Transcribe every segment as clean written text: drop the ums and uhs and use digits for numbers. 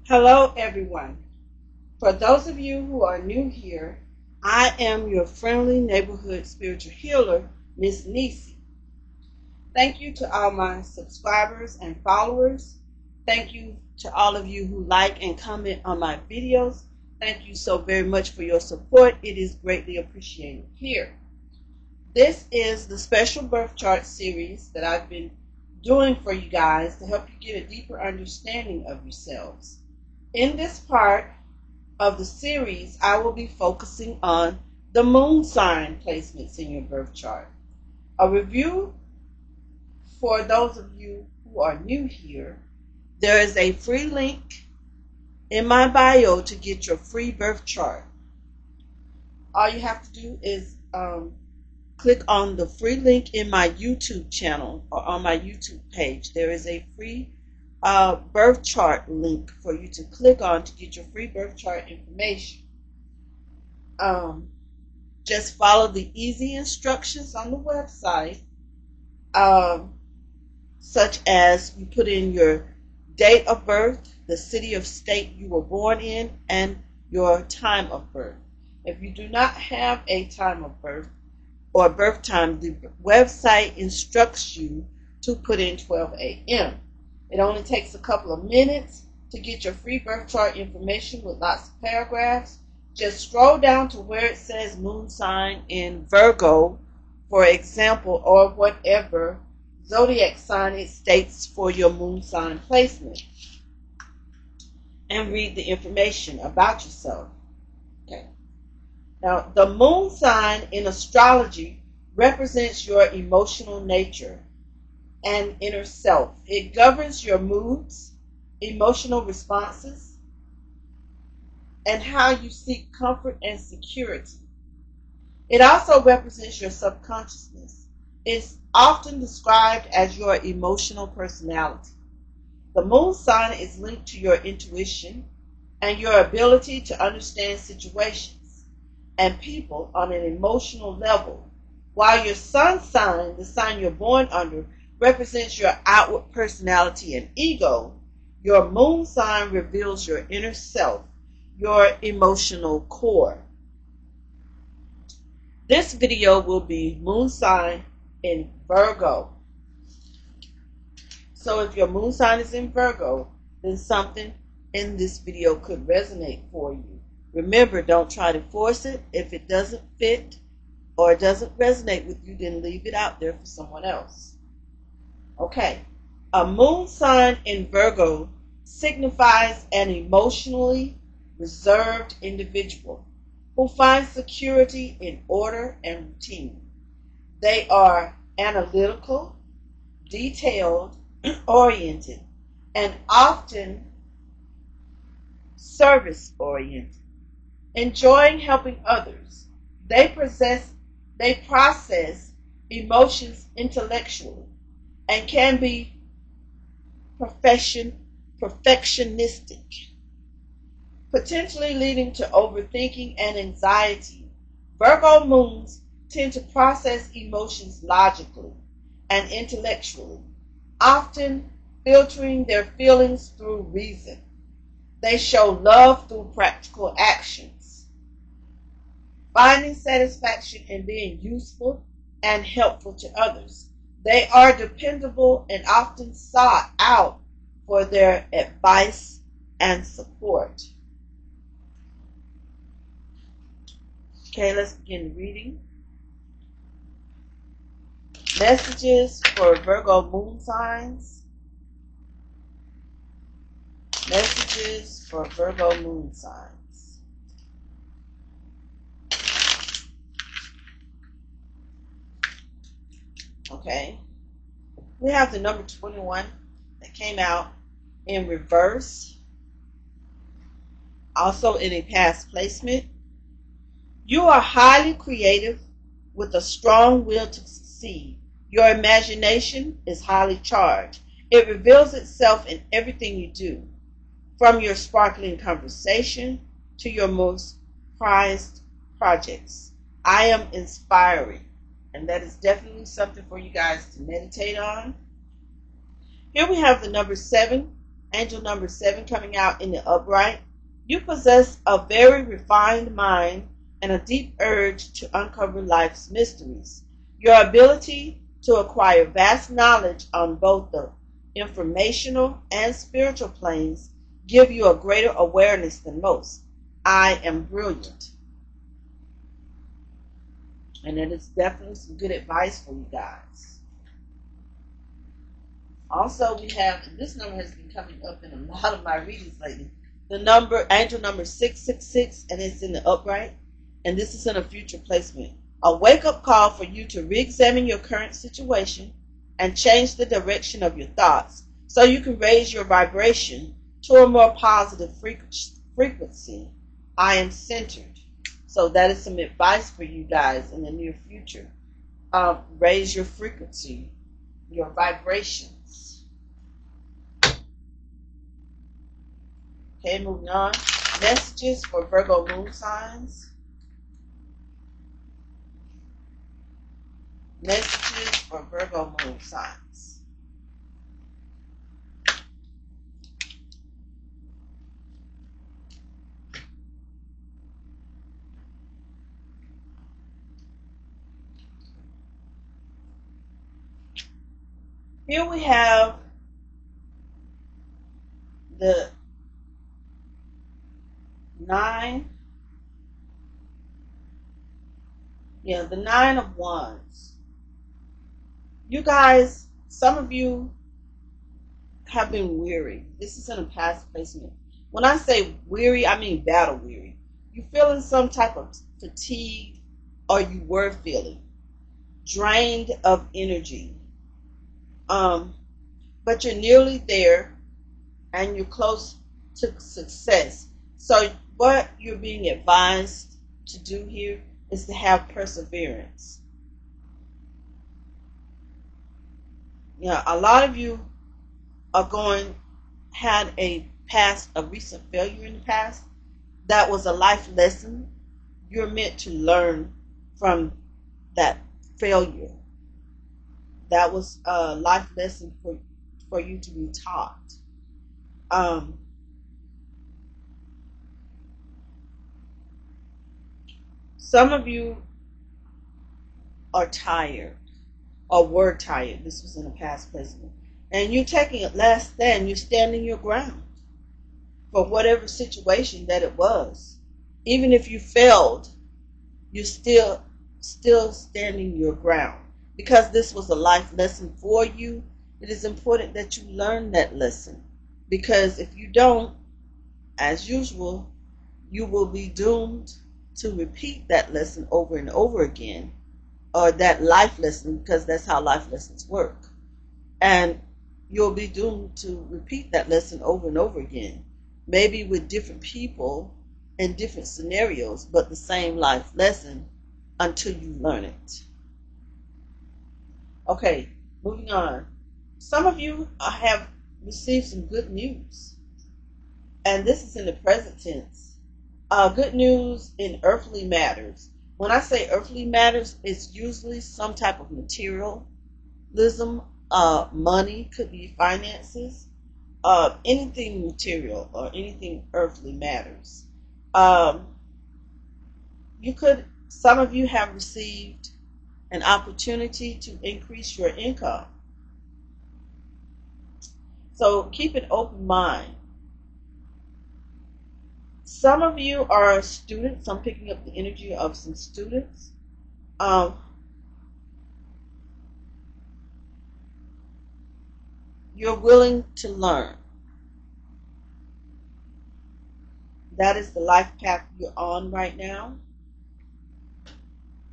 Hello, everyone. For those of you who are new here, I am your friendly neighborhood spiritual healer, Miss Nisi. Thank you to all my subscribers and followers. Thank you to all of you who like and comment on my videos. Thank you so very much for your support. It is greatly appreciated here. This is the special birth chart series that I've been doing for you guys to help you get a deeper understanding of yourselves. In this part of the series, I will be focusing on the moon sign placements in your birth chart. A review for those of you who are new here. There is a free link in my bio to get your free birth chart. All you have to do is click on the free link in my YouTube channel or on my YouTube page. There is a free birth chart link for you to click on to get your free birth chart information. Just follow the easy instructions on the website, such as you put in your date of birth, the city or state you were born in, and your time of birth. If you do not have a time of birth or birth time, the website instructs you to put in 12 a.m. It only takes a couple of minutes to get your free birth chart information with lots of paragraphs. Just scroll down to where it says moon sign in Virgo, for example, or whatever zodiac sign it states for your moon sign placement, and read the information about yourself. Okay. Now, the moon sign in astrology represents your emotional nature and inner self. It governs your moods, emotional responses, and how you seek comfort and security. It also represents your subconsciousness. It's often described as your emotional personality. The moon sign is linked to your intuition and your ability to understand situations and people on an emotional level, while your sun sign, the sign you're born under, represents your outward personality and ego. Your moon sign reveals your inner self, your emotional core. This video will be moon sign in Virgo. So if your moon sign is in Virgo, then something in this video could resonate for you. Remember, don't try to force it. If it doesn't fit or it doesn't resonate with you, then leave it out there for someone else. Okay, a moon sign in Virgo signifies an emotionally reserved individual who finds security in order and routine. They are analytical, detailed, oriented, and often service oriented, enjoying helping others. They process emotions intellectually and can be perfectionistic, potentially leading to overthinking and anxiety. Virgo moons tend to process emotions logically and intellectually, often filtering their feelings through reason. They show love through practical actions, finding satisfaction in being useful and helpful to others. They are dependable and often sought out for their advice and support. Okay, let's begin the reading. Messages for Virgo moon signs. Messages for Virgo moon signs. Okay. We have the number 21 that came out in reverse. Also in a past placement. You are highly creative with a strong will to succeed. Your imagination is highly charged. It reveals itself in everything you do, from your sparkling conversation to your most prized projects. I am inspiring, and that is definitely something for you guys to meditate on. Here we have the number 7 Angel number 7 coming out in the upright. You possess a very refined mind and a deep urge to uncover life's mysteries. Your ability to acquire vast knowledge on both the informational and spiritual planes give you a greater awareness than most. I am brilliant. And it is definitely some good advice for you guys. Also, we have, this number has been coming up in a lot of my readings lately. The number, angel number 666, and it's in the upright. And this is in a future placement. A wake-up call for you to re-examine your current situation and change the direction of your thoughts so you can raise your vibration to a more positive frequency. I am centered. So that is some advice for you guys in the near future. Raise your frequency, your vibrations. Okay, moving on. Messages for Virgo moon signs. Messages for Virgo moon signs. Here we have the 9. Yeah, the 9 of Wands. You guys, some of you have been weary. This is in a past placement. When I say weary, I mean battle weary. You're feeling some type of fatigue, or you were feeling drained of energy. But you're nearly there and you're close to success. So what you're being advised to do here is to have perseverance. A lot of you are had a recent failure in the past. That was a life lesson. You're meant to learn from that failure. That was a life lesson for you to be taught. Some of you are tired or were tired. This was in a past placement. And you're taking a last stand. You're standing your ground for whatever situation that it was. Even if you failed, you're still standing your ground. Because this was a life lesson for you, it is important that you learn that lesson. Because if you don't, as usual, you will be doomed to repeat that lesson over and over again, or that life lesson, because that's how life lessons work. And you'll be doomed to repeat that lesson over and over again, maybe with different people in different scenarios, but the same life lesson until you learn it. Okay, moving on. Some of you have received some good news, and this is in the present tense. Good news in earthly matters. When I say earthly matters, it's usually some type of materialism. Money, could be finances, anything material or anything earthly matters. Some of you have received an opportunity to increase your income. So keep an open mind. Some of you are students. I'm picking up the energy of some students. You're willing to learn. That is the life path you're on right now.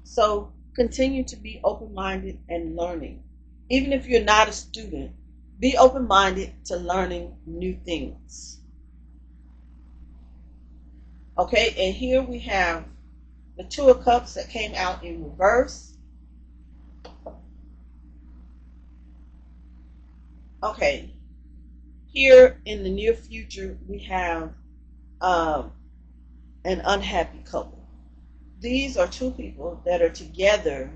So continue to be open-minded and learning. Even if you're not a student, be open-minded to learning new things. Okay, and here we have the 2 of Cups that came out in reverse. Okay, here in the near future we have an unhappy couple. These are 2 people that are together,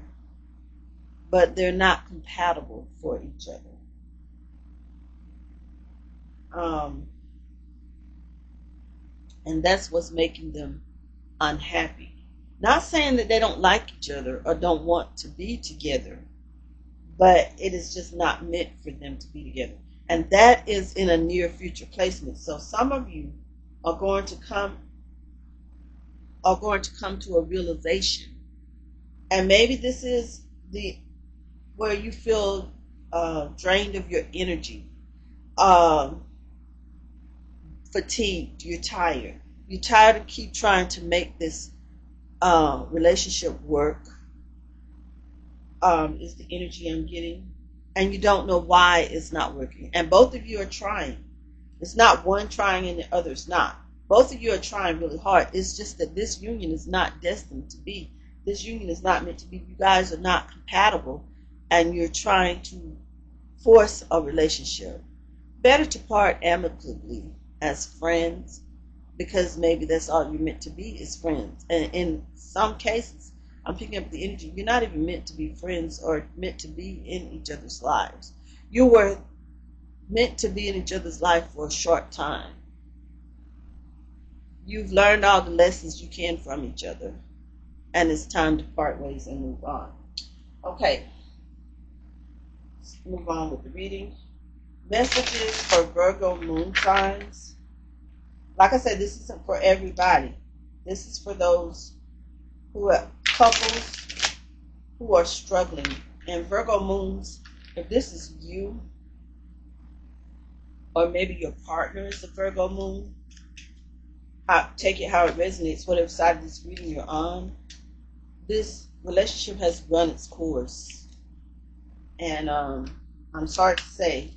but they're not compatible for each other. Um, and that's what's making them unhappy. Not saying that they don't like each other or don't want to be together, but it is just not meant for them to be together. And that is in a near future placement. So some of you are going to come to a realization. And maybe this is the where you feel drained of your energy, uh, fatigued, you're tired. You're tired of keep trying to make this relationship work, is the energy I'm getting. And you don't know why it's not working. And both of you are trying. It's not one trying and the other's not. Both of you are trying really hard. It's just that this union is not destined to be. This union is not meant to be. You guys are not compatible, and you're trying to force a relationship. Better to part amicably as friends, because maybe that's all you're meant to be is friends. And in some cases, I'm picking up the energy. You're not even meant to be friends or meant to be in each other's lives. You were meant to be in each other's life for a short time. You've learned all the lessons you can from each other, and it's time to part ways and move on. Okay, let's move on with the reading. Messages for Virgo moon signs. Like I said, this isn't for everybody. This is for those who are couples who are struggling. And Virgo moons, if this is you, or maybe your partner is a Virgo moon, take it how it resonates, whatever side of this reading you're on. This relationship has run its course. And I'm sorry to say,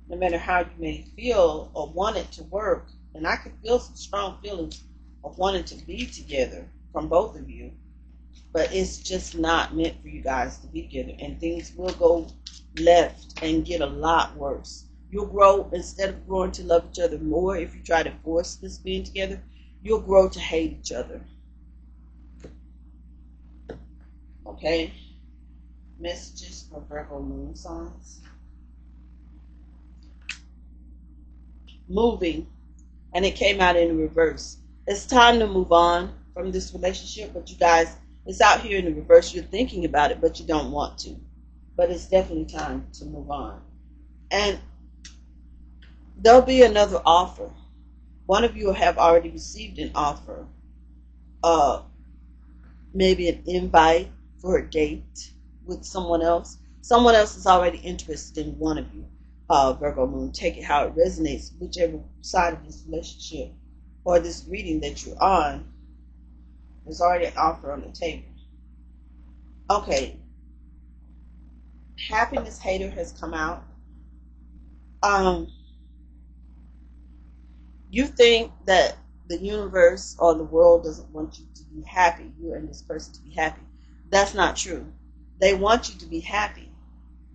no matter how you may feel or want it to work, and I can feel some strong feelings of wanting to be together from both of you, but it's just not meant for you guys to be together, and things will go left and get a lot worse. You'll grow, instead of growing to love each other more, if you try to force this being together, you'll grow to hate each other. Okay? Messages for Virgo moon signs. Moving, and it came out in reverse. It's time to move on from this relationship, but you guys, it's out here in the reverse. You're thinking about it, but you don't want to. But it's definitely time to move on. And there'll be another offer. One of you will have already received an offer, maybe an invite for a date with someone else. Someone else is already interested in one of you. Virgo moon, take it how it resonates, whichever side of this relationship or this reading that you're on. There's already an offer on the table. Okay, happiness hater has come out. You think that the universe or the world doesn't want you to be happy, you and this person to be happy. That's not true. They want you to be happy.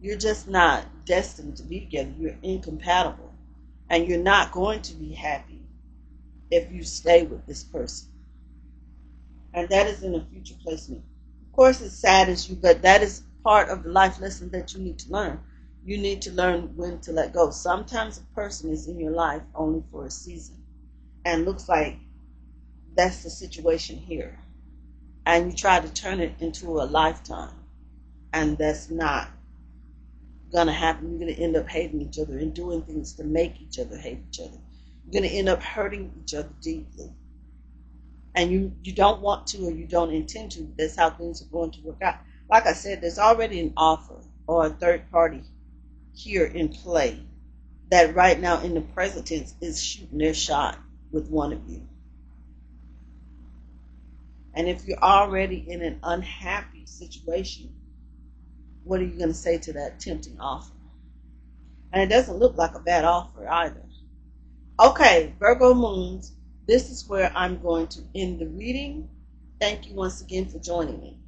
You're just not destined to be together. You're incompatible. And you're not going to be happy if you stay with this person. And that is in a future placement. Of course, it saddens you, but that is part of the life lesson that you need to learn. You need to learn when to let go. Sometimes a person is in your life only for a season. And looks like that's the situation here. And you try to turn it into a lifetime. And that's not going to happen. You're going to end up hating each other and doing things to make each other hate each other. You're going to end up hurting each other deeply. And you don't want to, or you don't intend to. That's how things are going to work out. Like I said, there's already an offer or a third party here in play that right now in the present tense is shooting their shot with one of you. And if you're already in an unhappy situation, what are you going to say to that tempting offer? And it doesn't look like a bad offer either. Okay, Virgo moons, this is where I'm going to end the reading. Thank you once again for joining me.